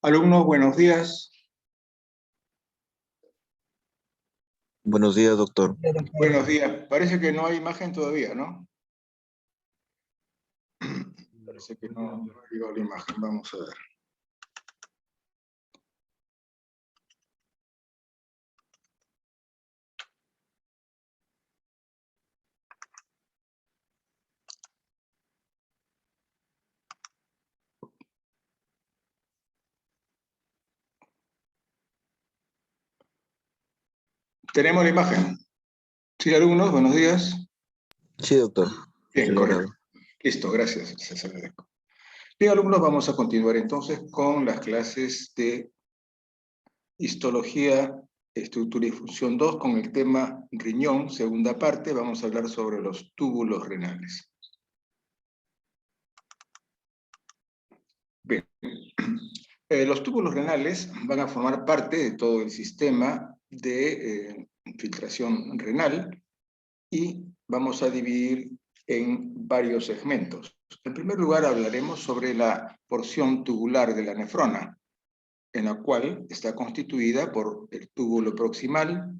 Alumnos, buenos días. Buenos días, doctor. Buenos días. Parece que no hay imagen todavía, ¿no? Parece que no ha llegado la imagen. Vamos a ver. ¿Tenemos la imagen? Sí, alumnos, buenos días. Sí, doctor. Bien, Generado. correcto. Listo, gracias, César Ledeco. Bien, alumnos, vamos a continuar entonces con las clases de Histología, Estructura y Función 2 con el tema riñón, segunda parte. Vamos a hablar sobre los túbulos renales. Bien. Los túbulos renales van a formar parte de todo el sistema de filtración renal y vamos a dividir en varios segmentos. En primer lugar, hablaremos sobre la porción tubular de la nefrona, en la cual está constituida por el túbulo proximal,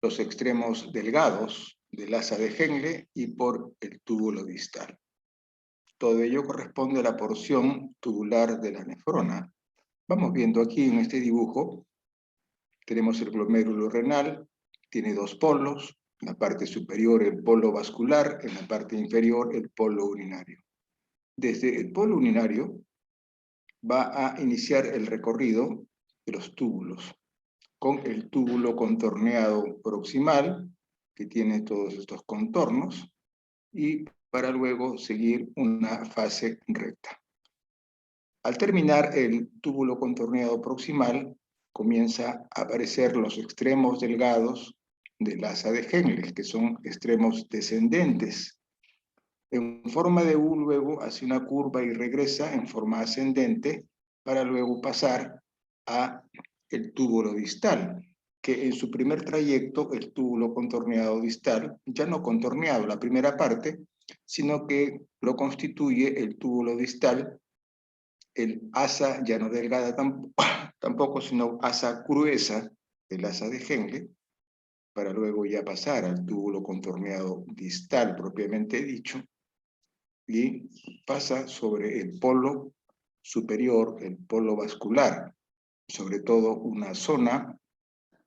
los extremos delgados del asa de Henle y por el túbulo distal. Todo ello corresponde a la porción tubular de la nefrona. Vamos viendo aquí en este dibujo, tenemos el glomérulo renal, tiene dos polos, en la parte superior el polo vascular, en la parte inferior el polo urinario. Desde el polo urinario va a iniciar el recorrido de los túbulos, con el túbulo contorneado proximal, que tiene todos estos contornos, y para luego seguir una fase recta. Al terminar el túbulo contorneado proximal, comienza a aparecer los extremos delgados del asa de Henle, que son extremos descendentes. En forma de U luego hace una curva y regresa en forma ascendente para luego pasar a el túbulo distal, que en su primer trayecto, el túbulo contorneado distal, ya no contorneado la primera parte, sino que lo constituye el túbulo distal, el asa ya no delgada tampoco, sino asa gruesa del asa de Henle, para luego ya pasar al túbulo contorneado distal propiamente dicho, y pasa sobre el polo superior, el polo vascular, sobre todo una zona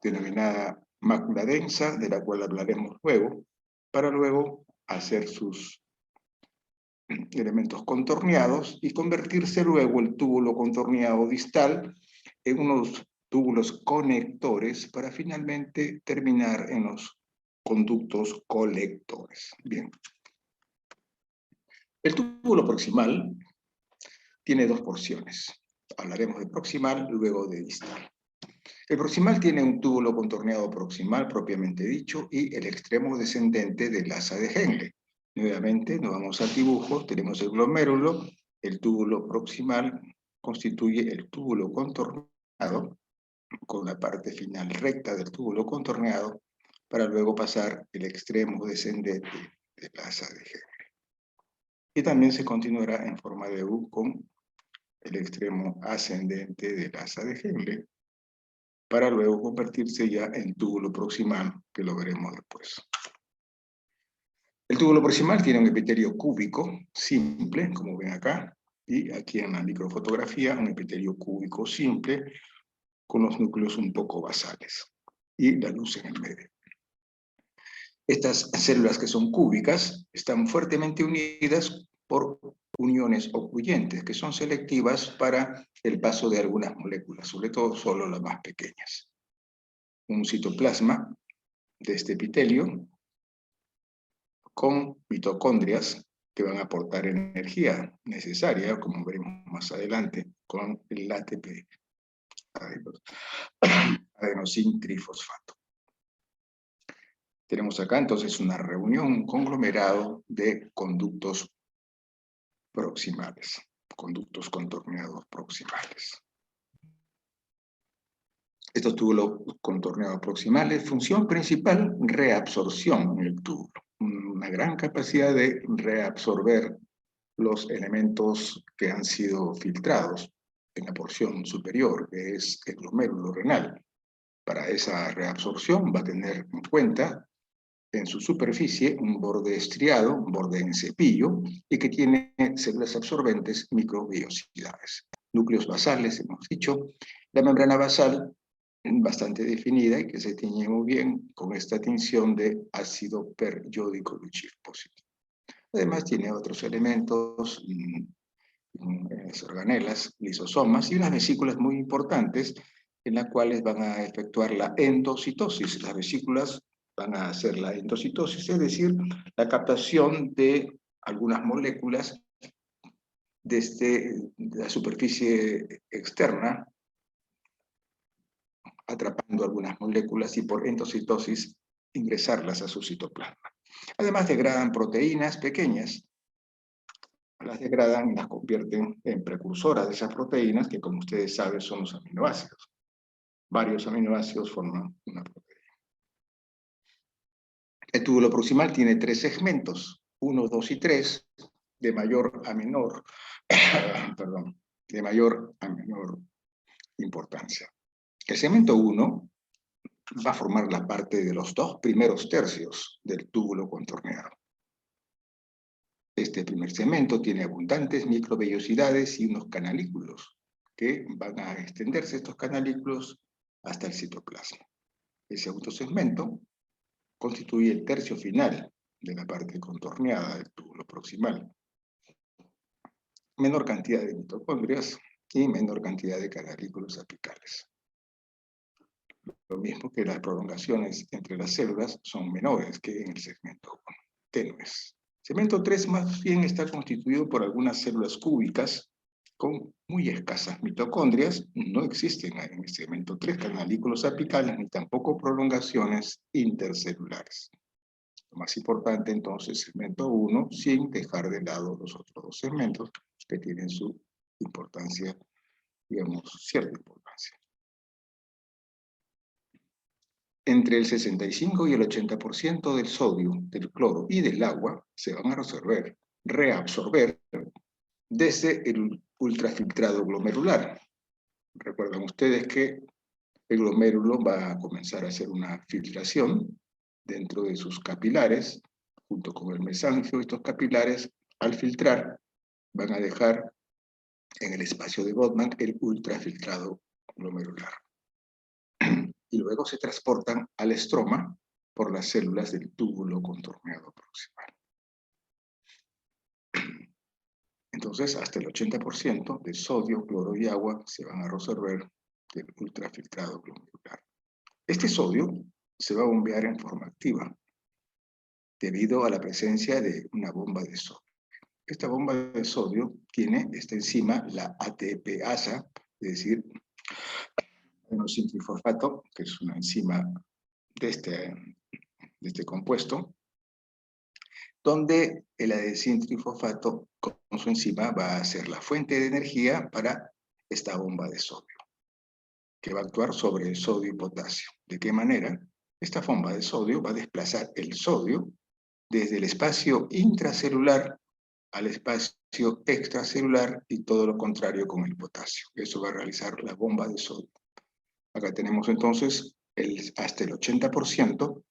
denominada mácula densa, de la cual hablaremos luego, para luego hacer sus elementos contorneados y convertirse luego el túbulo contorneado distal en unos túbulos conectores para finalmente terminar en los conductos colectores. Bien. El túbulo proximal tiene dos porciones. Hablaremos de proximal, luego de distal. El proximal tiene un túbulo contorneado proximal propiamente dicho y el extremo descendente del asa de Henle. Nuevamente, nos vamos al dibujo, tenemos el glomérulo, el túbulo proximal constituye el túbulo contorneado con la parte final recta del túbulo contorneado para luego pasar el extremo descendente del asa de Henle. Y también se continuará en forma de U con el extremo ascendente del asa de Henle, para luego convertirse ya en túbulo proximal, que lo veremos después. El túbulo proximal tiene un epitelio cúbico simple, como ven acá, y aquí en la microfotografía un epitelio cúbico simple con los núcleos un poco basales y la luz en el medio. Estas células que son cúbicas están fuertemente unidas por uniones ocluyentes, que son selectivas para el paso de algunas moléculas, sobre todo solo las más pequeñas. Un citoplasma de este epitelio con mitocondrias que van a aportar energía necesaria, como veremos más adelante, con el ATP, adenosín trifosfato. Tenemos acá entonces una reunión, un conglomerado de conductos proximales, conductos contorneados proximales. Estos túbulos contorneados proximales, función principal, reabsorción en el túbulo. Una gran capacidad de reabsorber los elementos que han sido filtrados en la porción superior, que es el glomérulo renal. Para esa reabsorción va a tener en cuenta en su superficie un borde estriado, un borde en cepillo, y que tiene células absorbentes microvellosidades. Núcleos basales, hemos dicho. La membrana basal, bastante definida y que se tiñe muy bien con esta tinción de ácido periódico positivo. Además tiene otros elementos, organelas, lisosomas y unas vesículas muy importantes en las cuales van a efectuar la endocitosis. Las vesículas van a hacer la endocitosis, es decir, la captación de algunas moléculas desde la superficie externa, atrapando algunas moléculas y por endocitosis ingresarlas a su citoplasma. Además degradan proteínas pequeñas, las degradan y las convierten en precursoras de esas proteínas que, como ustedes saben, son los aminoácidos. Varios aminoácidos forman una proteína. El túbulo proximal tiene 3 segmentos, 1, 2 y 3, de mayor a menor, perdón, de mayor a menor importancia. El segmento 1 va a formar la parte de los 2 primeros tercios del túbulo contorneado. Este primer segmento tiene abundantes microvellosidades y unos canalículos que van a extenderse estos canalículos hasta el citoplasma. El segundo segmento constituye el tercio final de la parte contorneada del túbulo proximal. Menor cantidad de mitocondrias y menor cantidad de canalículos apicales. Lo mismo que las prolongaciones entre las células son menores que en el segmento 1, tenues. El segmento 3 más bien está constituido por algunas células cúbicas con muy escasas mitocondrias. No existen en el segmento 3 canalículos apicales ni tampoco prolongaciones intercelulares. Lo más importante entonces, segmento 1, sin dejar de lado los otros 2 segmentos que tienen su importancia, digamos, cierta importancia. Entre el 65 y el 80% del sodio, del cloro y del agua se van a reabsorber desde el ultrafiltrado glomerular. Recuerdan ustedes que el glomérulo va a comenzar a hacer una filtración dentro de sus capilares, junto con el mesangio. Estos capilares, al filtrar, van a dejar en el espacio de Brodmann el ultrafiltrado glomerular. Y luego se transportan al estroma por las células del túbulo contorneado proximal. Entonces, hasta el 80% de sodio, cloro y agua se van a resolver del ultrafiltrado glomerular. Este sodio se va a bombear en forma activa debido a la presencia de una bomba de sodio. Esta bomba de sodio tiene esta enzima, la ATPasa, es decir, adenosintrifosfato, que es una enzima de este compuesto, donde el adenosíntrifosfato con su enzima va a ser la fuente de energía para esta bomba de sodio, que va a actuar sobre el sodio y potasio. ¿De qué manera? Esta bomba de sodio va a desplazar el sodio desde el espacio intracelular al espacio extracelular y todo lo contrario con el potasio. Eso va a realizar la bomba de sodio. Acá tenemos entonces hasta el 80%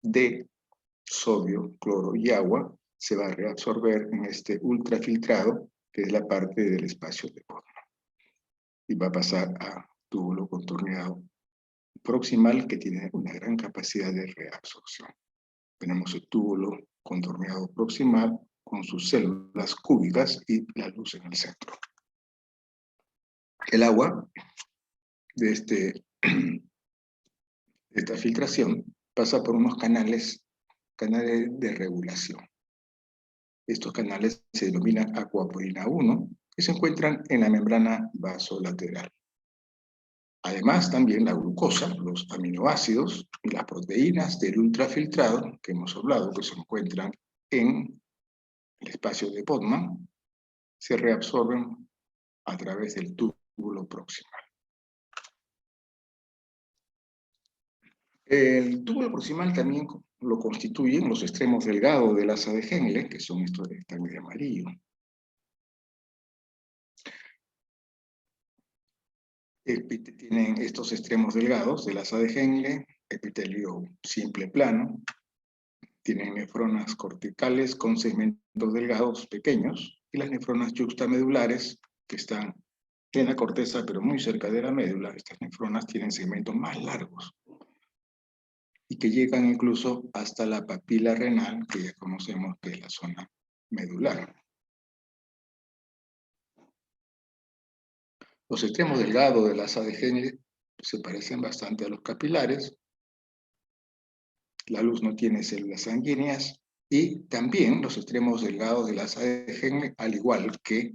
de sodio, cloro y agua se va a reabsorber en este ultrafiltrado, que es la parte del espacio de Brodmann. Y va a pasar a túbulo contorneado proximal, que tiene una gran capacidad de reabsorción. Tenemos el túbulo contorneado proximal con sus células cúbicas y la luz en el centro. El agua de esta filtración pasa por unos canales de regulación. Estos canales se denominan acuaporina 1, que se encuentran en la membrana vasolateral. Además, también la glucosa, los aminoácidos y las proteínas del ultrafiltrado, que hemos hablado, que se encuentran en el espacio de Brodmann, se reabsorben a través del túbulo proximal. El túbulo proximal también lo constituyen los extremos delgados del asa de Henle, que son estos que están de amarillo. Tienen estos extremos delgados del asa de Henle, epitelio simple plano, tienen nefronas corticales con segmentos delgados pequeños, y las nefronas yuxtamedulares, que están en la corteza, pero muy cerca de la médula. Estas nefronas tienen segmentos más largos, y que llegan incluso hasta la papila renal, que ya conocemos que es la zona medular. Los extremos delgados del asa de Henle se parecen bastante a los capilares. La luz no tiene células sanguíneas, y también los extremos delgados del asa de Henle, al igual que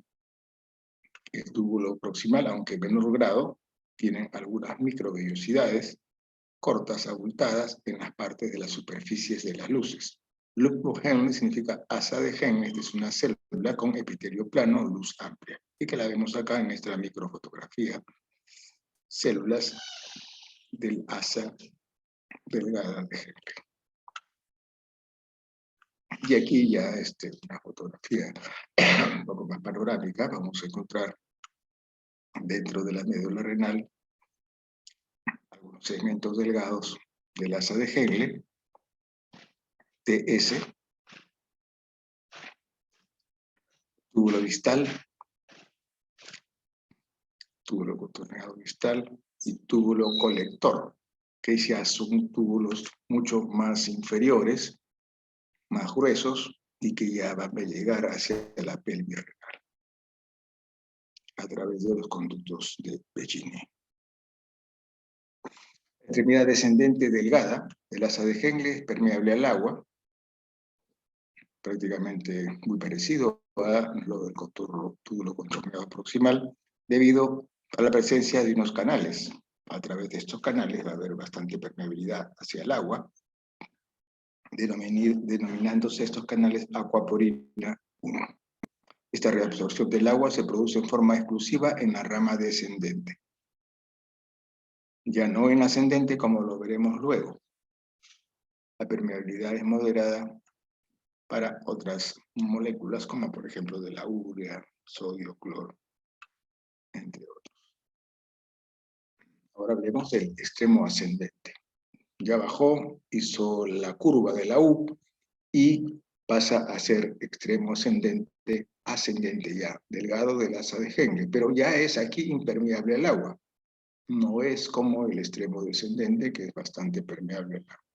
el túbulo proximal, aunque en menor grado, tienen algunas microvellosidades cortas, abultadas en las partes de las superficies de las luces. Luz Henle significa asa de Henle, esta es una célula con epitelio plano, luz amplia, y que la vemos acá en nuestra microfotografía. Células del asa delgada de Henle. Y aquí ya una fotografía un poco más panorámica. Vamos a encontrar dentro de la médula renal algunos segmentos delgados del asa de Henle, TS, túbulo distal, túbulo contorneado distal y túbulo colector, que ya son túbulos mucho más inferiores, más gruesos, y que ya van a llegar hacia la pelvis renal a través de los conductos de Pecini. Extremidad descendente delgada del asa de Henle es permeable al agua, prácticamente muy parecido a lo del túbulo contorneado proximal, debido a la presencia de unos canales. A través de estos canales va a haber bastante permeabilidad hacia el agua, denominándose estos canales acuaporina 1. Esta reabsorción del agua se produce en forma exclusiva en la rama descendente, ya no en ascendente, como lo veremos luego. La permeabilidad es moderada para otras moléculas, como por ejemplo de la urea, sodio, cloro, entre otros. Ahora hablemos del extremo ascendente. Ya bajó, hizo la curva de la U y pasa a ser extremo ascendente ya, delgado del asa de Henle, pero ya es aquí impermeable al agua. No es como el extremo descendente, que es bastante permeable al agua.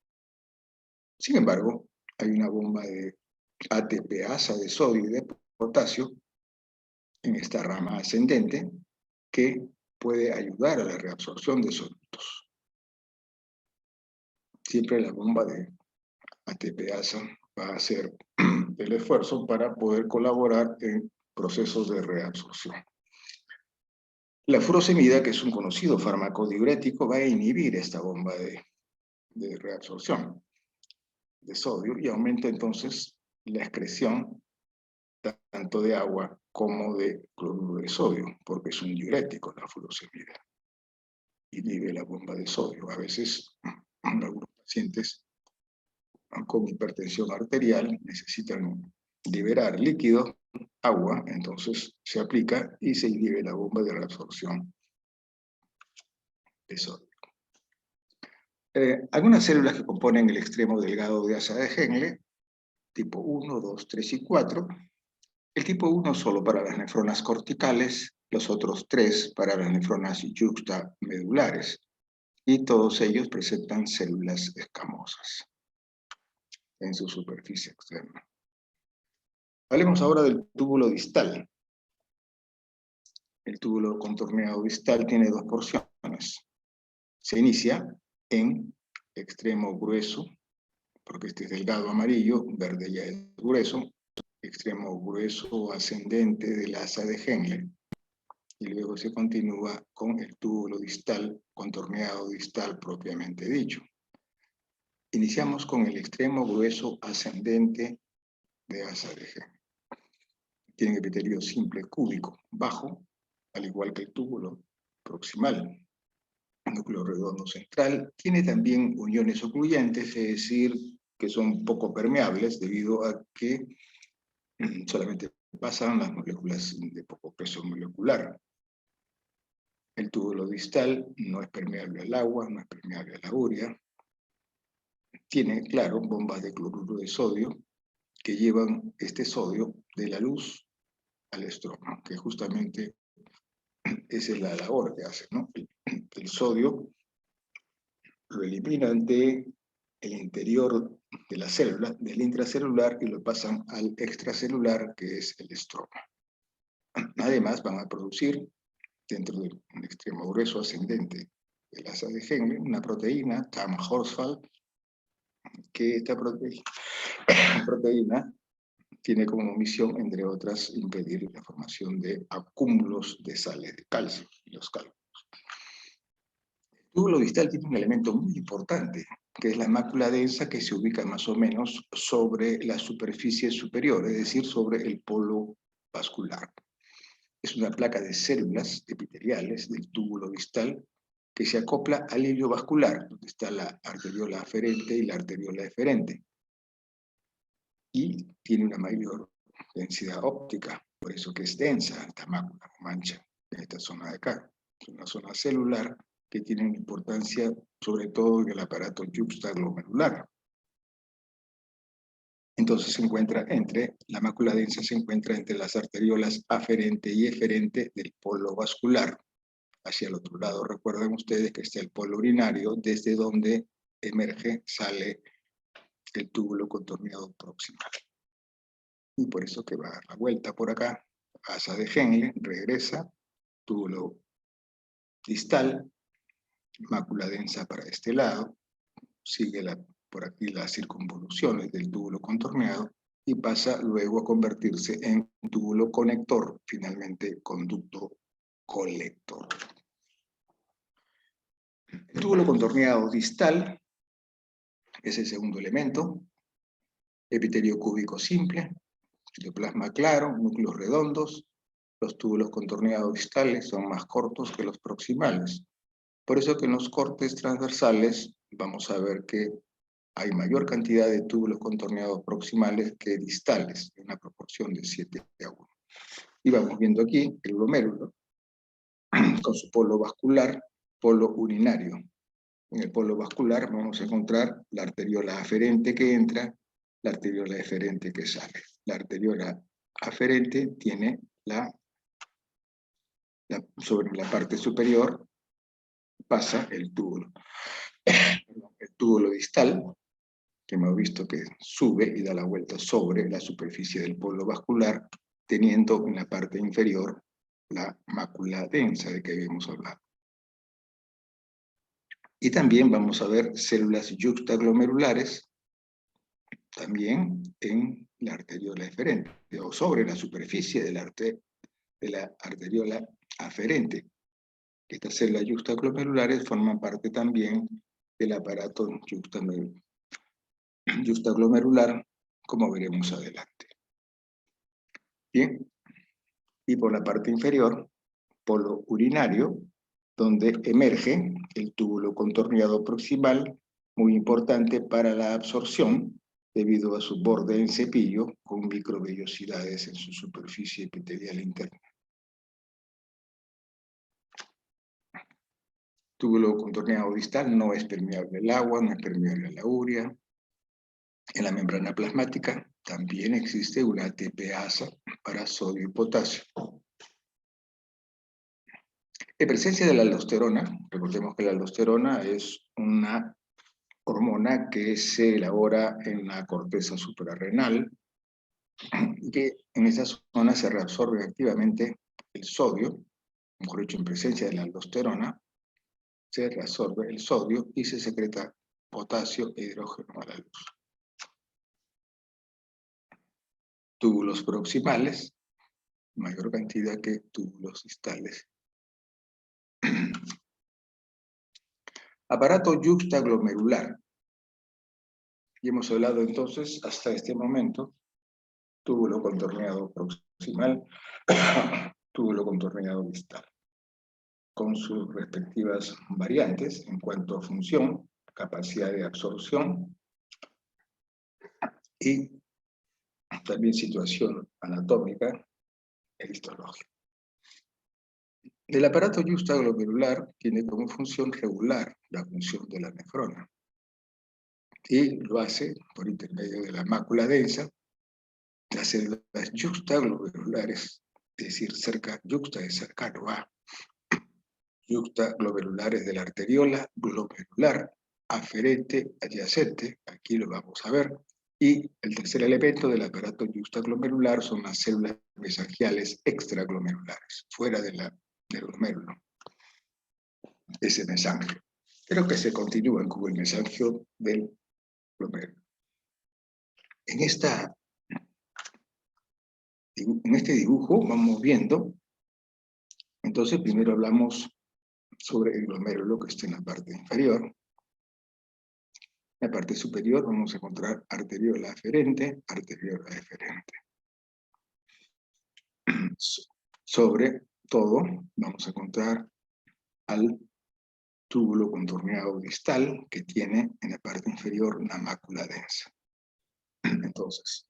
Sin embargo, hay una bomba de ATPasa de sodio y de potasio en esta rama ascendente que puede ayudar a la reabsorción de sólidos. Siempre la bomba de ATPasa va a hacer el esfuerzo para poder colaborar en procesos de reabsorción. La furosemida, que es un conocido fármaco diurético, va a inhibir esta bomba de reabsorción de sodio y aumenta entonces la excreción tanto de agua como de cloruro de sodio, porque es un diurético la furosemida. Inhibe la bomba de sodio. A veces algunos pacientes con hipertensión arterial necesitan liberar líquido, agua, entonces se aplica y se inhibe la bomba de reabsorción de sodio. Algunas células que componen el extremo delgado de asa de Henle, tipo 1, 2, 3 y 4, el tipo 1 solo para las nefronas corticales, los otros 3 para las nefronas yuxtamedulares, y todos ellos presentan células escamosas en su superficie externa. Hablemos ahora del túbulo distal. El túbulo contorneado distal tiene dos porciones. Se inicia en extremo grueso, porque este es delgado amarillo, verde ya es grueso, extremo grueso ascendente del asa de Henle, y luego se continúa con el túbulo distal, contorneado distal propiamente dicho. Iniciamos con el extremo grueso ascendente de asa de Henle. Tienen epitelio simple cúbico bajo, al igual que el túbulo proximal. núcleo redondo central. Tiene también uniones ocluyentes, es decir, que son poco permeables debido a que solamente pasan las moléculas de poco peso molecular. El túbulo distal no es permeable al agua, no es permeable a la urea. Tiene, claro, bombas de cloruro de sodio que llevan este sodio de la luz al estroma, que justamente esa es la labor que hace, ¿no? El sodio lo eliminan del interior de la célula, del intracelular, y lo pasan al extracelular, que es el estroma. Además, van a producir, dentro del extremo grueso ascendente del asa de Henle, una proteína, Tamm-Horsfall, que esta proteína tiene como misión, entre otras, impedir la formación de acúmulos de sales de calcio, los cálculos. El túbulo distal tiene un elemento muy importante, que es la mácula densa, que se ubica más o menos sobre la superficie superior, es decir, sobre el polo vascular. Es una placa de células epiteliales del túbulo distal que se acopla al hilio vascular, donde está la arteriola aferente y la arteriola eferente. Y tiene una mayor densidad óptica, por eso que es densa esta mácula o mancha en esta zona de acá. Es una zona celular que tiene una importancia sobre todo en el aparato yuxtaglomerular. Entonces se encuentra la mácula densa se encuentra entre las arteriolas aferente y eferente del polo vascular. Hacia el otro lado, recuerden ustedes que está el polo urinario, desde donde sale el túbulo contorneado proximal. Y por eso que va a dar la vuelta por acá, asa de Henle, regresa, túbulo distal, mácula densa para este lado, sigue por aquí las circunvoluciones del túbulo contorneado y pasa luego a convertirse en túbulo conector, finalmente conducto colector. El túbulo contorneado distal es el segundo elemento, epitelio cúbico simple, citoplasma claro, núcleos redondos. Los túbulos contorneados distales son más cortos que los proximales. Por eso que en los cortes transversales vamos a ver que hay mayor cantidad de túbulos contorneados proximales que distales, en una proporción de 7:1. Y vamos viendo aquí el glomérulo, con su polo vascular, polo urinario. En el polo vascular vamos a encontrar la arteriola aferente que entra, la arteriola eferente que sale. La arteriola aferente tiene sobre la parte superior pasa el túbulo. El túbulo distal, que hemos visto que sube y da la vuelta sobre la superficie del polo vascular, teniendo en la parte inferior la mácula densa de que habíamos hablado. Y también vamos a ver células yuxtaglomerulares, también en la arteriola eferente, o sobre la superficie de la arteriola aferente. Estas células yuxtaglomerulares forman parte también del aparato yuxtaglomerular, como veremos adelante. Bien, y por la parte inferior, polo urinario, donde emerge el túbulo contorneado proximal, muy importante para la absorción, debido a su borde en cepillo, con microvellosidades en su superficie epitelial interna. Túbulo contorneado distal no es permeable al agua, no es permeable a la urea. En la membrana plasmática también existe una ATPasa para sodio y potasio. En presencia de la aldosterona, recordemos que la aldosterona es una hormona que se elabora en la corteza suprarrenal y que en esa zona se reabsorbe activamente el sodio, mejor dicho, en presencia de la aldosterona, se reabsorbe el sodio y se secreta potasio e hidrógeno a la luz. Túbulos proximales, mayor cantidad que túbulos distales. Aparato yuxtaglomerular. Y hemos hablado entonces, hasta este momento, túbulo contorneado proximal, túbulo contorneado distal. con sus respectivas variantes en cuanto a función, capacidad de absorción y también situación anatómica e histológica. El aparato yuxtaglomerular tiene como función regular la función de la nefrona y lo hace por intermedio de la mácula densa. Las células yuxtaglomerulares, es decir, yuxta es cercano a, yuxtaglomerulares de la arteriola glomerular, aferente, adyacente, aquí lo vamos a ver, y el tercer elemento del aparato yuxtaglomerular son las células mesangiales extraglomerulares, fuera del glomérulo, ese mesangio, pero que se continúan con el mesangio del glomérulo. En este dibujo vamos viendo, entonces primero hablamos sobre el glomérulo que está en la parte inferior. En la parte superior vamos a encontrar arteriola aferente, arteriola deferente. Sobre todo vamos a encontrar al túbulo contorneado distal que tiene en la parte inferior una mácula densa. Entonces,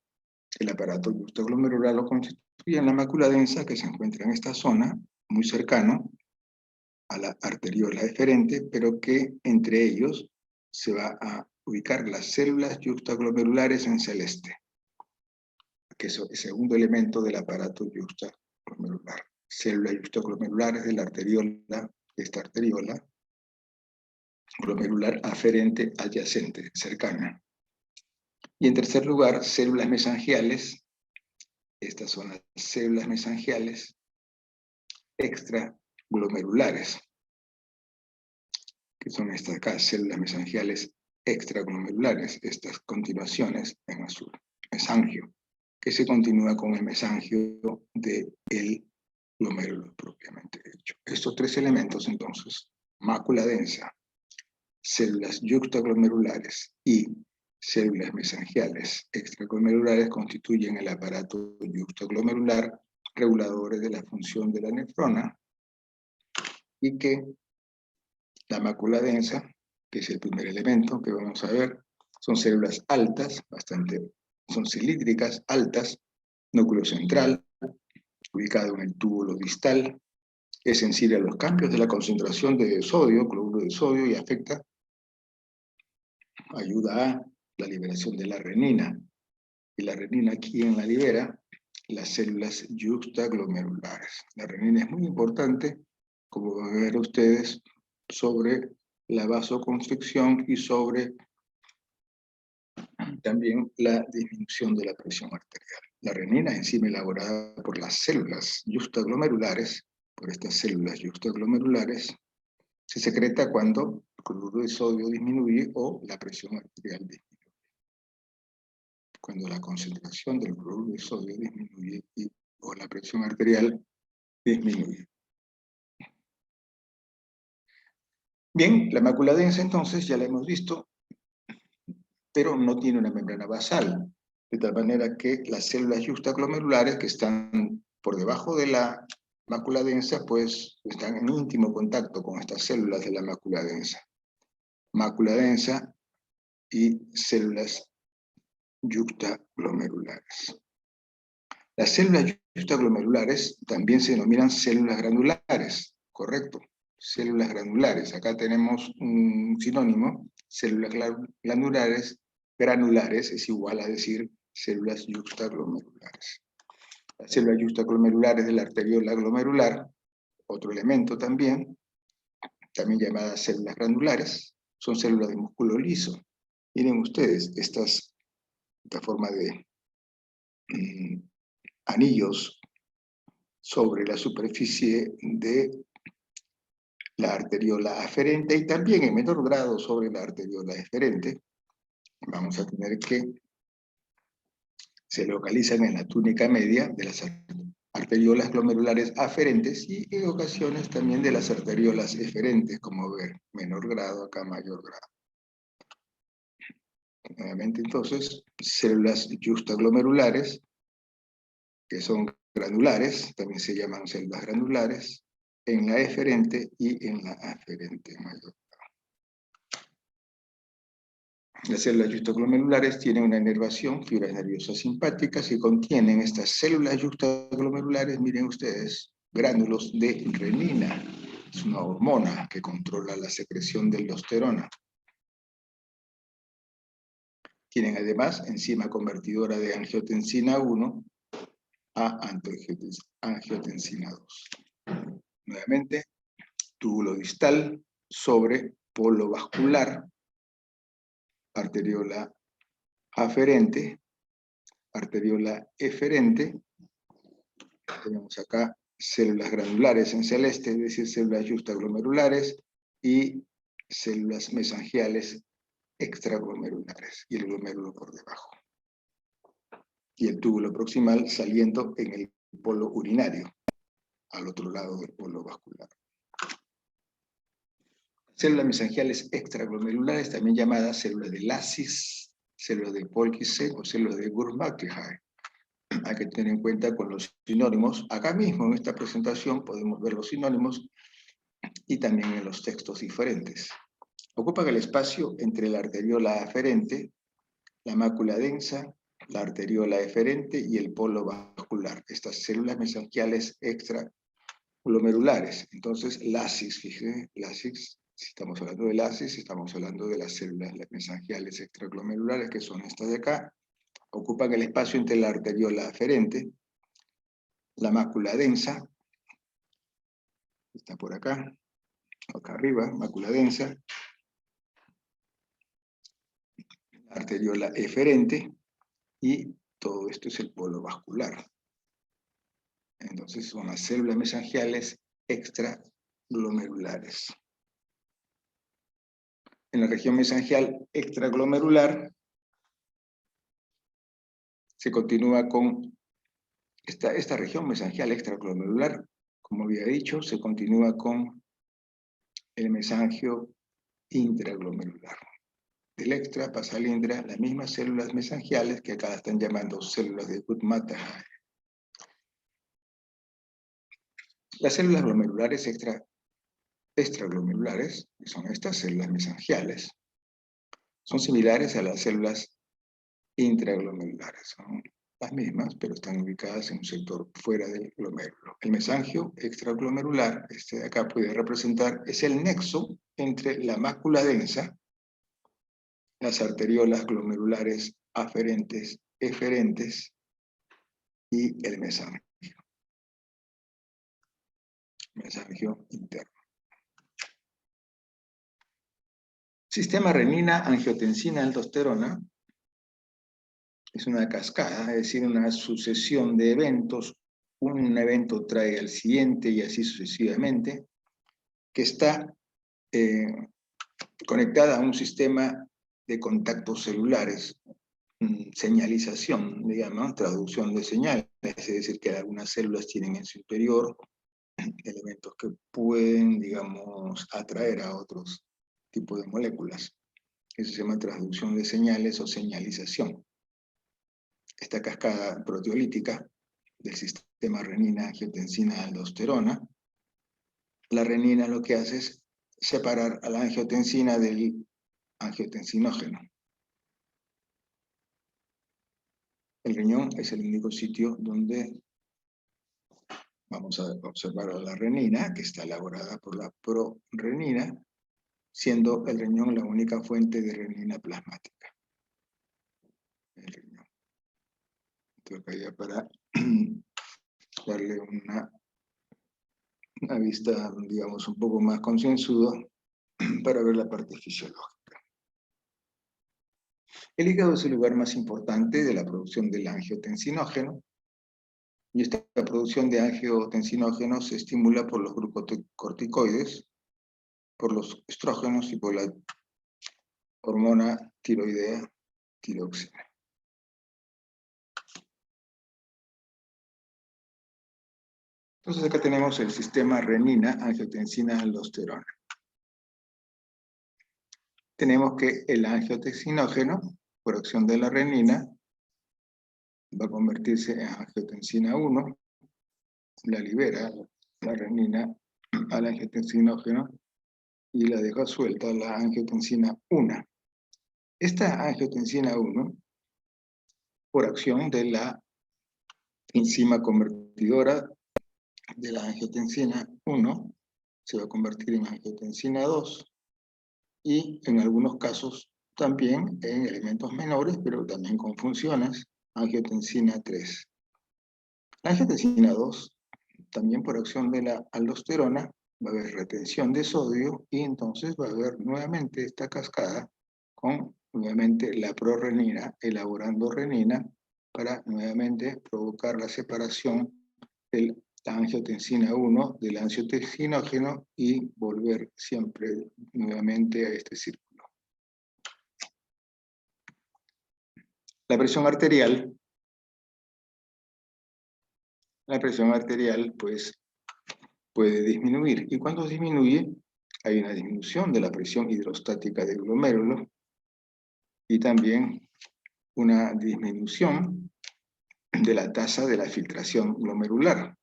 el aparato yuxtaglomerular lo constituye en la mácula densa que se encuentra en esta zona, muy cercano a la arteriola deferente, pero que entre ellos se va a ubicar las células yuxtaglomerulares en celeste, que es el segundo elemento del aparato yuxtaglomerular. Células yuxtaglomerulares de la arteriola, de esta arteriola glomerular aferente adyacente, cercana. Y en tercer lugar, células mesangiales. Estas son las células mesangiales extraglomerulares, que son estas acá, células mesangiales extraglomerulares, estas continuaciones en azul, mesangio, que se continúa con el mesangio del glomérulo propiamente dicho. Estos tres elementos, entonces, mácula densa, células yuxtaglomerulares y células mesangiales extraglomerulares constituyen el aparato yuxtaglomerular, reguladores de la función de la nefrona, y que la mácula densa, que es el primer elemento que vamos a ver, son células altas, son cilíndricas, altas, núcleo central, ubicado en el túbulo distal, es sensible a los cambios de la concentración de sodio, cloruro de sodio, y ayuda a la liberación de la renina. Y la renina, ¿quién la libera? Las células yuxtaglomerulares. La renina es muy importante, como van a ver ustedes, sobre la vasoconstricción y sobre también la disminución de la presión arterial. La renina, enzima elaborada por las células yuxtaglomerulares, por estas células yuxtaglomerulares, se secreta cuando el cloruro de sodio disminuye o la presión arterial disminuye. Cuando la concentración del cloruro de sodio disminuye o la presión arterial disminuye. Bien, la mácula densa entonces ya la hemos visto, pero no tiene una membrana basal, de tal manera que las células yuxtaglomerulares que están por debajo de la mácula densa, pues están en íntimo contacto con estas células de la mácula densa. Mácula densa y células yuxtaglomerulares. Las células yuxtaglomerulares también se denominan células granulares, ¿correcto? Células granulares. Acá tenemos un sinónimo, células granulares es igual a decir células yuxtaglomerulares. Las células yuxtaglomerulares de la arteriola glomerular, otro elemento también llamadas células granulares, son células de músculo liso. Miren ustedes, esta forma de anillos sobre la superficie de la arteriola aferente y también en menor grado sobre la arteriola deferente. Vamos a tener que se localizan en la túnica media de las arteriolas glomerulares aferentes y en ocasiones también de las arteriolas eferentes, como ver, menor grado, acá mayor grado. Nuevamente entonces, células yuxtaglomerulares, que son granulares, también se llaman células granulares, en la eferente y en la aferente mayor. Las células yuxtaglomerulares tienen una inervación, fibras nerviosas simpáticas, y contienen estas células yuxtaglomerulares, miren ustedes, gránulos de renina. Es una hormona que controla la secreción de aldosterona. Tienen además enzima convertidora de angiotensina 1 a angiotensina 2. Nuevamente, túbulo distal sobre polo vascular, arteriola aferente, arteriola eferente. Tenemos acá células granulares en celeste, es decir, células yuxtaglomerulares, y células mesangiales extraglomerulares, y el glomérulo por debajo. Y el túbulo proximal saliendo en el polo urinario, al otro lado del polo vascular. Células mesangiales extraglomerulares, también llamadas células de Lassis, células de Purkinje o células de Guttmacher. Hay que tener en cuenta con los sinónimos. Acá mismo en esta presentación podemos ver los sinónimos y también en los textos diferentes. Ocupan el espacio entre la arteriola aferente, la mácula densa, la arteriola eferente y el polo vascular. Estas células mesangiales extraglomerulares. Entonces, Lassis, fíjense, Lassis, si estamos hablando de Lassis, estamos hablando de las células mesangiales extraglomerulares, que son estas de acá. Ocupan el espacio entre la arteriola aferente, la mácula densa, está por acá arriba, mácula densa, la arteriola eferente, y todo esto es el polo vascular. Entonces son las células mesangiales extraglomerulares. En la región mesangial extraglomerular se continúa con esta región mesangial extraglomerular, como había dicho, se continúa con el mesangio intraglomerular. Del extra pasa al intra, las mismas células mesangiales que acá están llamando células de Guttmacher. Las células glomerulares extraglomerulares, que son estas células mesangiales, son similares a las células intraglomerulares. Son las mismas, pero están ubicadas en un sector fuera del glomérulo. El mesangio extraglomerular, este de acá puede representar, es el nexo entre la mácula densa, las arteriolas glomerulares aferentes, eferentes, y el mesangio interno. Sistema renina-angiotensina-aldosterona es una cascada, es decir, una sucesión de eventos. Un evento trae al siguiente y así sucesivamente, que está conectada a un sistema de contactos celulares, señalización, digamos, traducción de señales, es decir, que algunas células tienen en su interior elementos que pueden, digamos, atraer a otros tipos de moléculas. Eso se llama traducción de señales o señalización. Esta cascada proteolítica del sistema renina-angiotensina-aldosterona, la renina lo que hace es separar a la angiotensina del angiotensinógeno. El riñón es el único sitio donde vamos a observar a la renina, que está elaborada por la prorenina, siendo el riñón la única fuente de renina plasmática. El riñón. Entonces, ya para darle una vista, digamos, un poco más concienzuda para ver la parte fisiológica. El hígado es el lugar más importante de la producción del angiotensinógeno, y esta producción de angiotensinógeno se estimula por los glucocorticoides, por los estrógenos y por la hormona tiroidea, tiroxina. Entonces acá tenemos el sistema renina-angiotensina-aldosterona. Tenemos que el angiotensinógeno, por acción de la renina, va a convertirse en angiotensina 1, la libera la renina al angiotensinógeno y la deja suelta la angiotensina 1. Esta angiotensina 1, por acción de la enzima convertidora de la angiotensina 1, se va a convertir en angiotensina 2 y en algunos casos también en elementos menores, pero también con funciones, angiotensina 3. La angiotensina 2, también por acción de la aldosterona, va a haber retención de sodio y entonces va a haber nuevamente esta cascada con nuevamente la prorenina elaborando renina para nuevamente provocar la separación de la angiotensina 1 del angiotensinógeno y volver siempre nuevamente a este círculo. La presión arterial pues puede disminuir y cuando disminuye hay una disminución de la presión hidrostática del glomérulo y también una disminución de la tasa de la filtración glomerular.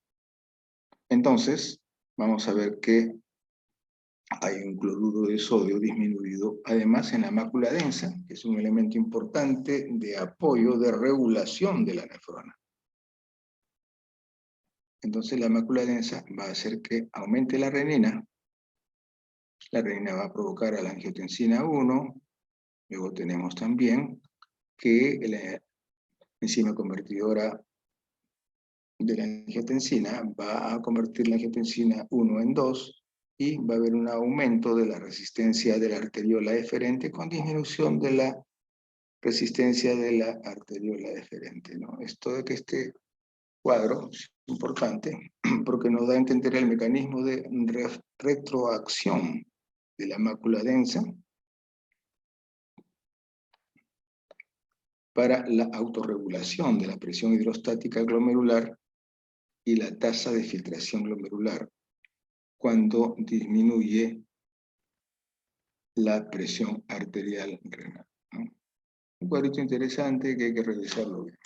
Entonces, vamos a ver que hay un cloruro de sodio disminuido, además en la mácula densa, que es un elemento importante de apoyo, de regulación de la nefrona. Entonces la mácula densa va a hacer que aumente la renina va a provocar a la angiotensina 1, luego tenemos también que la enzima convertidora de la angiotensina va a convertir la angiotensina 1 en 2 y va a haber un aumento de la resistencia de la arteriola deferente con disminución de la resistencia de la arteriola deferente, ¿no? Esto de que este cuadro es importante porque nos da a entender el mecanismo de retroacción de la mácula densa para la autorregulación de la presión hidrostática glomerular y la tasa de filtración glomerular cuando disminuye la presión arterial renal, ¿no? Un cuadrito interesante que hay que revisarlo bien.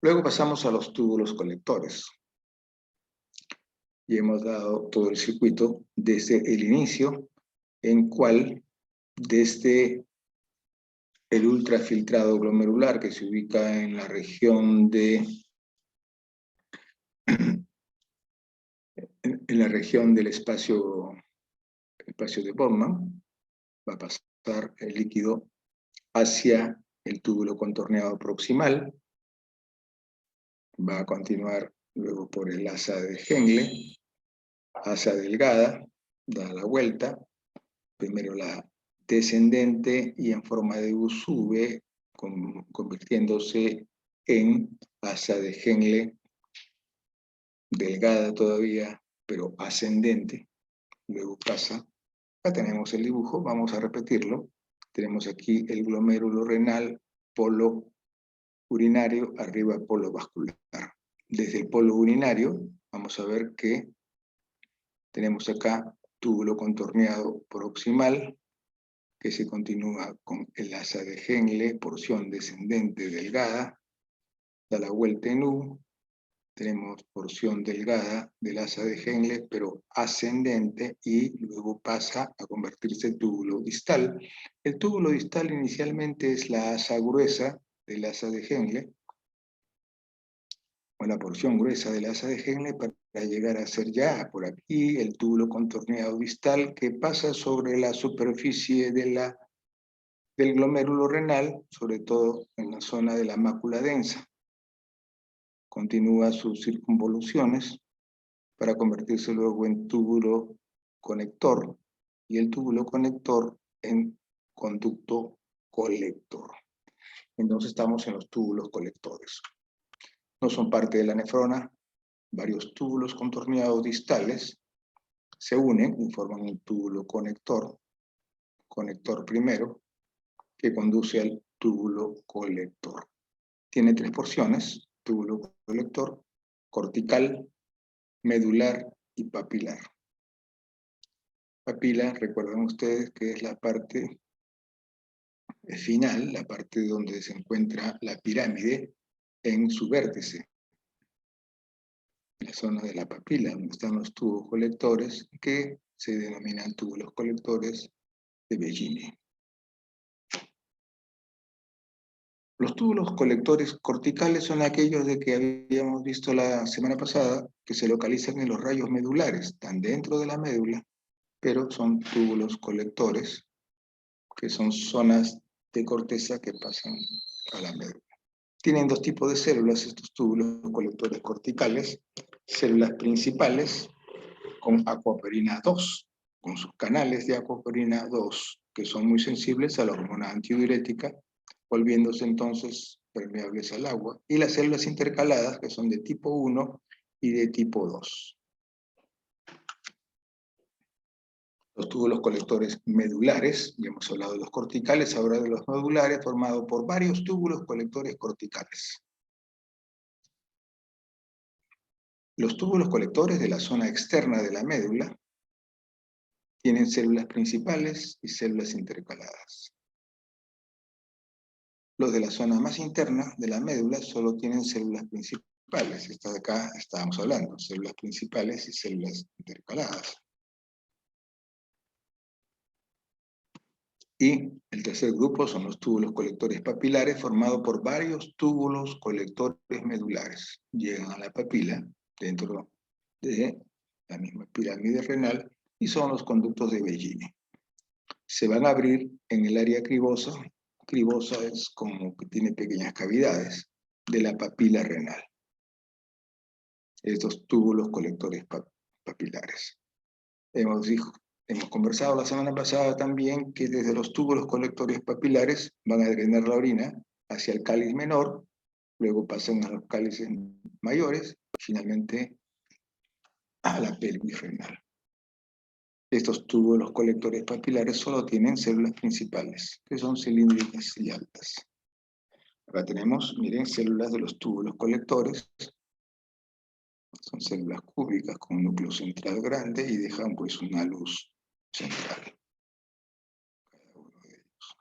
Luego pasamos a los túbulos colectores. Y hemos dado todo el circuito desde el inicio, en cual desde el ultrafiltrado glomerular que se ubica en la región de del espacio de Bowman, va a pasar el líquido hacia el túbulo contorneado proximal, va a continuar luego por el asa de Henle, asa delgada, da la vuelta, primero la descendente y en forma de U sube, convirtiéndose en asa de Henle, delgada todavía, pero ascendente, luego pasa. Acá tenemos el dibujo, vamos a repetirlo. Tenemos aquí el glomérulo renal, polo urinario, arriba polo vascular. Desde el polo urinario, vamos a ver que tenemos acá túbulo contorneado proximal, que se continúa con el asa de Henle, porción descendente delgada, da la vuelta en U, tenemos porción delgada del asa de Henle, pero ascendente, y luego pasa a convertirse en túbulo distal. El túbulo distal inicialmente es la asa gruesa del asa de Henle, o la porción gruesa del asa de Henle, para llegar a ser ya por aquí el túbulo contorneado distal que pasa sobre la superficie de del glomérulo renal, sobre todo en la zona de la mácula densa. Continúa sus circunvoluciones para convertirse luego en túbulo conector y el túbulo conector en conducto colector. Entonces estamos en los túbulos colectores. No son parte de la nefrona, varios túbulos contorneados distales se unen y forman un túbulo conector primero, que conduce al túbulo colector. Tiene tres porciones: túbulo colector, cortical, medular y papilar. Papila, recuerdan ustedes que es la parte final, la parte donde se encuentra la pirámide en su vértice. la zona de la papila, donde están los tubos colectores, que se denominan túbulos colectores de Bellini. Los túbulos colectores corticales son aquellos de que habíamos visto la semana pasada, que se localizan en los rayos medulares, están dentro de la médula, pero son túbulos colectores, que son zonas de corteza que pasan a la médula. Tienen dos tipos de células estos túbulos colectores corticales, células principales con aquaporina 2, con sus canales de aquaporina 2, que son muy sensibles a la hormona antidiurética, volviéndose entonces permeables al agua, y las células intercaladas, que son de tipo 1 y de tipo 2. Los túbulos colectores medulares, ya hemos hablado de los corticales, ahora de los medulares, formados por varios túbulos colectores corticales. Los túbulos colectores de la zona externa de la médula tienen células principales y células intercaladas. Los de la zona más interna de la médula solo tienen células principales. Esta de acá estábamos hablando, células principales y células intercaladas. Y el tercer grupo son los túbulos colectores papilares, formados por varios túbulos colectores medulares. Llegan a la papila, dentro de la misma pirámide renal, y son los conductos de Bellini. Se van a abrir en el área cribosa. Cribosa es como que tiene pequeñas cavidades de la papila renal. Estos túbulos colectores papilares. Hemos conversado la semana pasada también que desde los túbulos colectores papilares van a drenar la orina hacia el cáliz menor, luego pasan a los cálices mayores, y finalmente a la pelvis renal. Estos túbulos colectores papilares solo tienen células principales, que son cilíndricas y altas. Acá tenemos, miren, células de los túbulos colectores. Son células cúbicas con un núcleo central grande y dejan pues una luz central. Cada uno de ellos.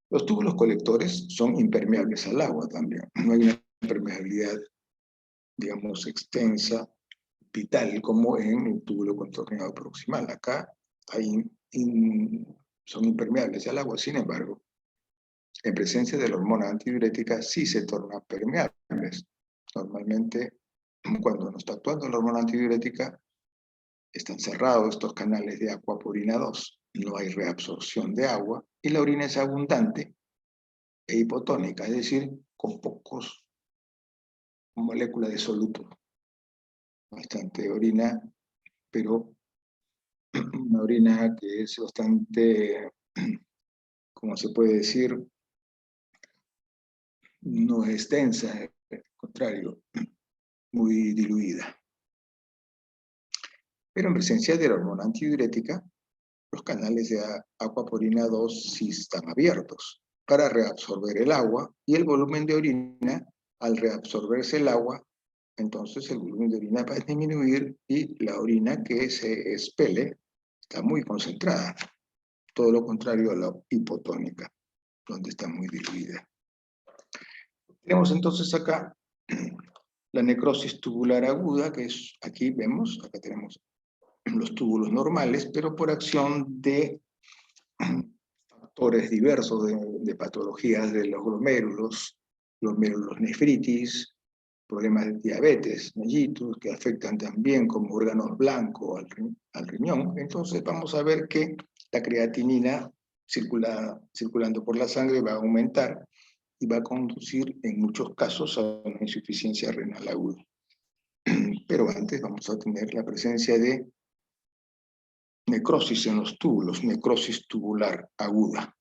Los túbulos colectores son impermeables al agua también. No hay una permeabilidad, digamos, extensa, vital, como en el túbulo contorneado proximal. Acá son impermeables al agua, sin embargo, en presencia de la hormona antidiurética sí se tornan permeables. Normalmente, cuando no está actuando la hormona antidiurética, están cerrados estos canales de aquaporina 2, no hay reabsorción de agua, y la orina es abundante e hipotónica, es decir, con pocos moléculas de soluto. Bastante orina, pero una orina que es bastante, ¿cómo se puede decir? No es densa, al contrario, muy diluida. Pero en presencia de la hormona antidiurética, los canales de aquaporina 2 sí están abiertos para reabsorber el agua, y el volumen de orina, al reabsorberse el agua, entonces el volumen de orina va a disminuir y la orina que se expele está muy concentrada. Todo lo contrario a la hipotónica, donde está muy diluida. Tenemos entonces acá la necrosis tubular aguda, que es, aquí vemos, acá tenemos los túbulos normales, pero por acción de factores diversos de patologías de los glomérulos nefritis, problemas de diabetes, mellitus, que afectan también como órganos blancos al riñón. Entonces vamos a ver que la creatinina circulando por la sangre va a aumentar y va a conducir en muchos casos a una insuficiencia renal aguda. Pero antes vamos a tener la presencia de necrosis en los túbulos, necrosis tubular aguda.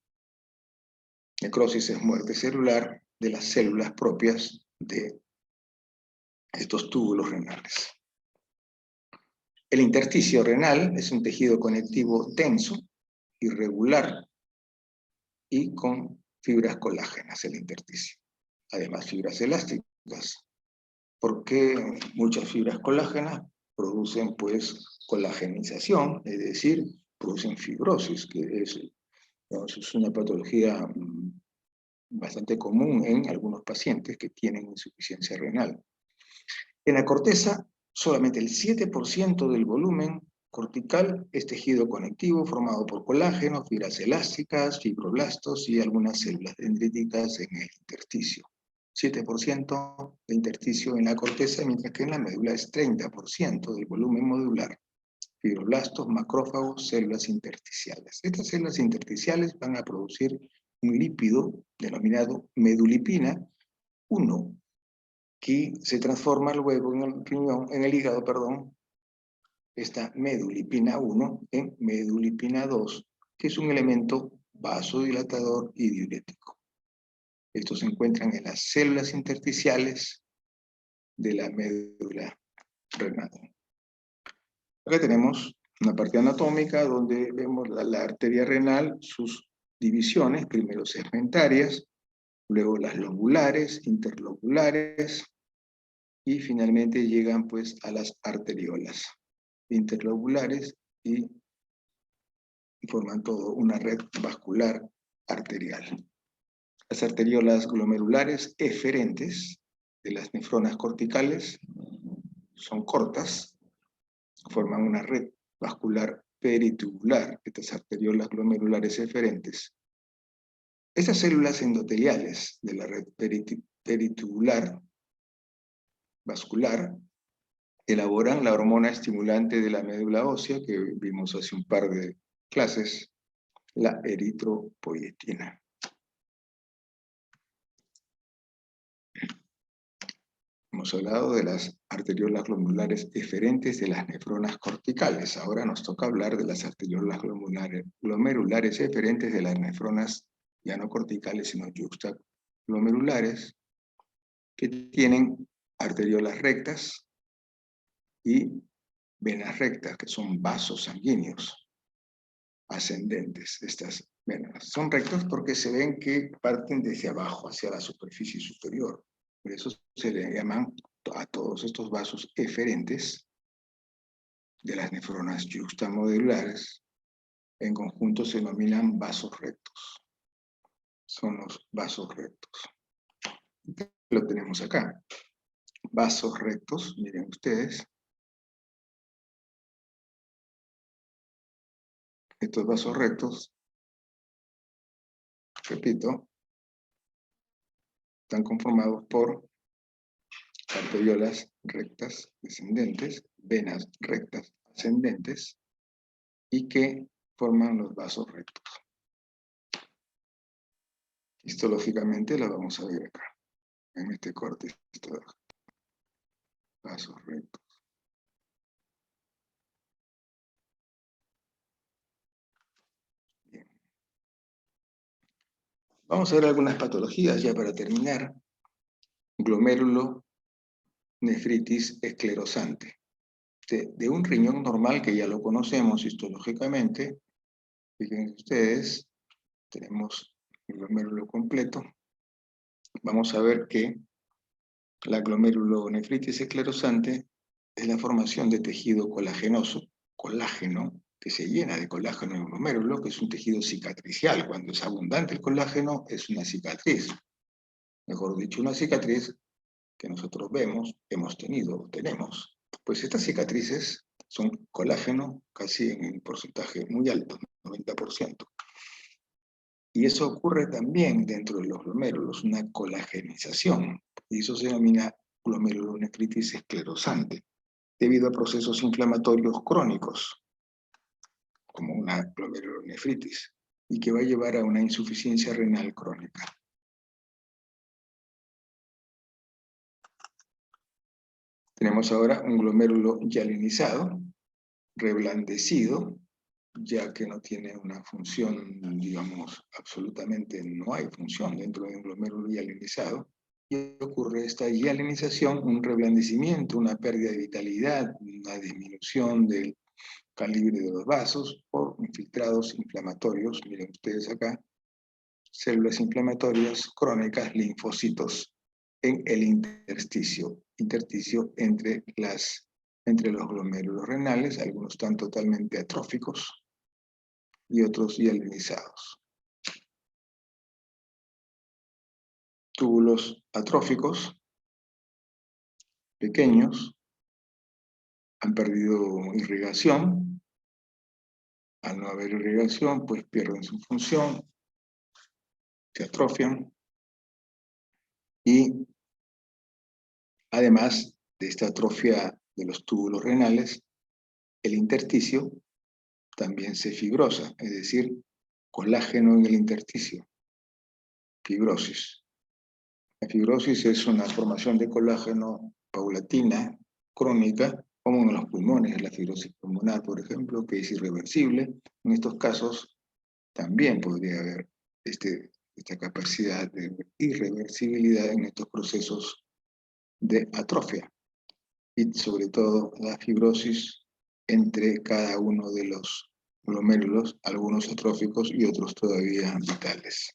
Necrosis es muerte celular de las células propias de estos túbulos renales. El intersticio renal es un tejido conectivo tenso, irregular y con fibras colágenas, el intersticio. Además, fibras elásticas, porque muchas fibras colágenas producen pues colagenización, es decir, producen fibrosis, que es una patología bastante común en algunos pacientes que tienen insuficiencia renal. En la corteza, solamente el 7% del volumen cortical es tejido conectivo formado por colágeno, fibras elásticas, fibroblastos y algunas células dendríticas en el intersticio. 7% de intersticio en la corteza, mientras que en la médula es 30% del volumen medular. Fibroblastos, macrófagos, células intersticiales. Estas células intersticiales van a producir un lípido denominado medulipina 1, que se transforma luego en el riñón, en el hígado, perdón, esta medulipina 1 en medulipina 2, que es un elemento vasodilatador y diurético. Estos se encuentran en las células intersticiales de la médula renal. Acá tenemos una parte anatómica donde vemos la arteria renal, sus divisiones, primero segmentarias, luego las lobulares, interlobulares, y finalmente llegan pues a las arteriolas interlobulares y forman todo una red vascular arterial. Las arteriolas glomerulares eferentes de las nefronas corticales son cortas, forman una red vascular peritubular, estas arteriolas glomerulares eferentes. Estas células endoteliales de la red peritubular vascular elaboran la hormona estimulante de la médula ósea que vimos hace un par de clases, la eritropoietina. Hemos hablado de las arteriolas glomerulares eferentes de las nefronas corticales. Ahora nos toca hablar de las arteriolas glomerulares eferentes de las nefronas ya no corticales, sino yuxtaglomerulares, que tienen arteriolas rectas y venas rectas, que son vasos sanguíneos ascendentes. Estas venas son rectas porque se ven que parten desde abajo hacia la superficie superior. Por eso se le llaman a todos estos vasos eferentes de las nefronas yuxtamodulares. En conjunto se denominan vasos rectos. Son los vasos rectos. Lo tenemos acá. Vasos rectos, miren ustedes. Estos vasos rectos, repito, están conformados por arteriolas rectas descendentes, venas rectas ascendentes, y que forman los vasos rectos. Histológicamente la vamos a ver acá, en este corte histológico. Vasos rectos. Bien. Vamos a ver algunas patologías ya para terminar. Glomérulo nefritis esclerosante. De un riñón normal que ya lo conocemos histológicamente, fíjense ustedes, tenemos el glomérulo completo. Vamos a ver que la glomerulonefritis esclerosante es la formación de tejido colagenoso, colágeno, que se llena de colágeno en el glomérulo, que es un tejido cicatricial. Cuando es abundante el colágeno, es una cicatriz. Mejor dicho, una cicatriz que nosotros vemos, hemos tenido o tenemos. Pues estas cicatrices son colágeno casi en un porcentaje muy alto, 90%. Y eso ocurre también dentro de los glomérulos, una colagenización. Y eso se denomina glomerulonefritis esclerosante, debido a procesos inflamatorios crónicos, como una glomerulonefritis, y que va a llevar a una insuficiencia renal crónica. Tenemos ahora un glomérulo hyalinizado, reblandecido, ya que no tiene una función, digamos, absolutamente no hay función dentro de un glomérulo hyalinizado, y ocurre esta hialinización, un reblandecimiento, una pérdida de vitalidad, una disminución del calibre de los vasos por infiltrados inflamatorios, miren ustedes acá, células inflamatorias crónicas, linfocitos, en el intersticio entre los glomérulos renales, algunos están totalmente atróficos y otros hialinizados. Túbulos atróficos pequeños, han perdido irrigación. Al no haber irrigación, pues pierden su función, se atrofian. Y además de esta atrofia de los túbulos renales, el intersticio también se fibrosa, es decir, colágeno en el intersticio, fibrosis. La fibrosis es una formación de colágeno paulatina, crónica, como en los pulmones, la fibrosis pulmonar, por ejemplo, que es irreversible. En estos casos también podría haber esta capacidad de irreversibilidad en estos procesos de atrofia. Y sobre todo la fibrosis entre cada uno de los glomérulos, algunos atróficos y otros todavía vitales.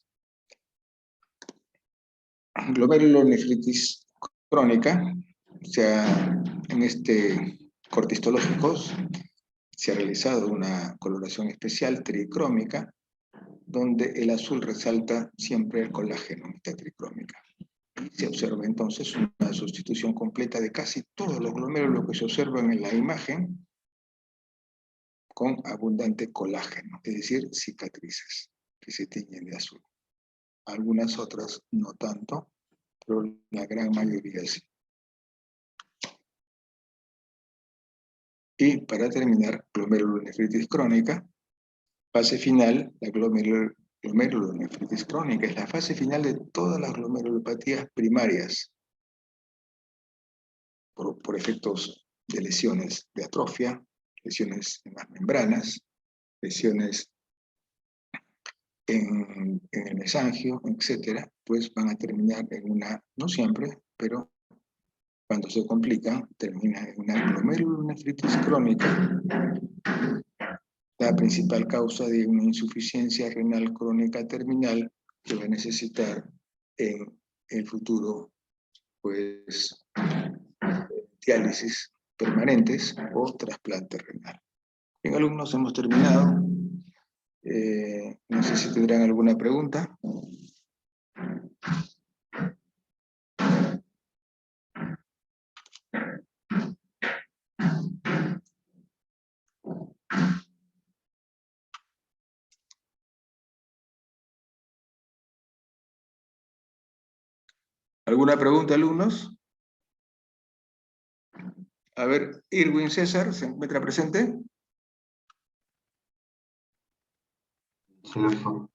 Glomerulonefritis crónica, en cortistológicos se ha realizado una coloración especial tricrómica, donde el azul resalta siempre el colágeno, esta tricrómica. Y se observa entonces una sustitución completa de casi todos los glomérulos que se observan en la imagen con abundante colágeno, es decir, cicatrices que se tiñen de azul. Algunas otras no tanto, pero la gran mayoría sí. Y para terminar, glomerulonefritis crónica, fase final, la glomerulonefritis crónica es la fase final de todas las glomerulopatías primarias por efectos de lesiones de atrofia, lesiones en las membranas, lesiones en el mesangio, etcétera, pues van a terminar en una, no siempre, pero cuando se complican, termina en una glomerulonefritis crónica, la principal causa de una insuficiencia renal crónica terminal que va a necesitar en el futuro, pues, diálisis permanentes o trasplante renal. Bien, alumnos, hemos terminado. No sé si tendrán alguna pregunta. ¿Alguna pregunta, alumnos? A ver, Irwin César, ¿se encuentra presente? Sí, doctor.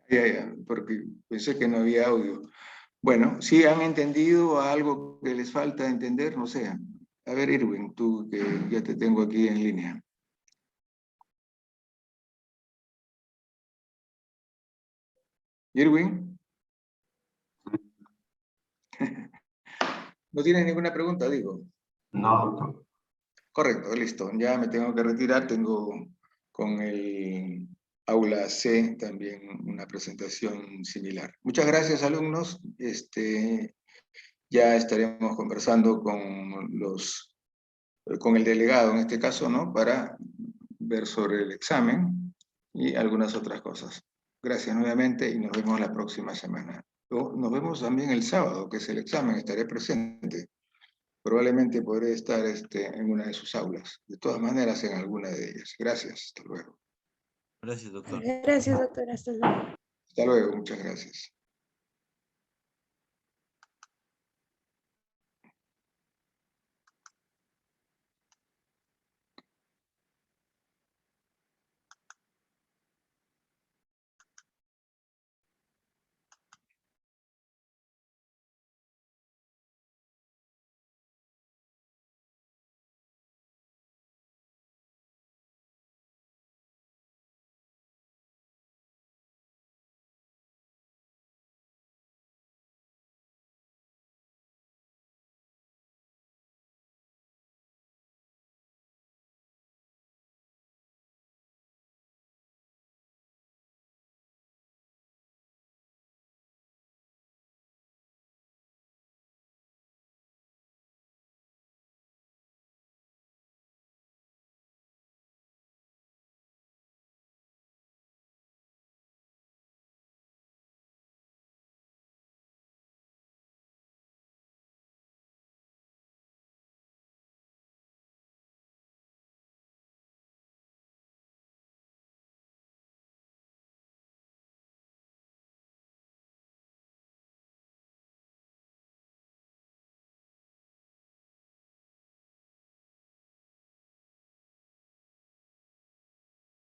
Ya, porque pensé que no había audio. Bueno, si han entendido algo que les falta entender, no sé. A ver, Irwin, tú que ya te tengo aquí en línea. Irwin. ¿No tienes ninguna pregunta, digo? No, doctor. Correcto, listo. Ya me tengo que retirar. Tengo con el aula C también una presentación similar. Muchas gracias, alumnos. Ya estaremos conversando con el delegado, en este caso, ¿no? Para ver sobre el examen y algunas otras cosas. Gracias nuevamente y nos vemos la próxima semana. Nos vemos también el sábado, que es el examen. Estaré presente. Probablemente podré estar en una de sus aulas. De todas maneras, en alguna de ellas. Gracias. Hasta luego. Gracias, doctor. Gracias, doctora. Hasta luego. Hasta luego. Muchas gracias.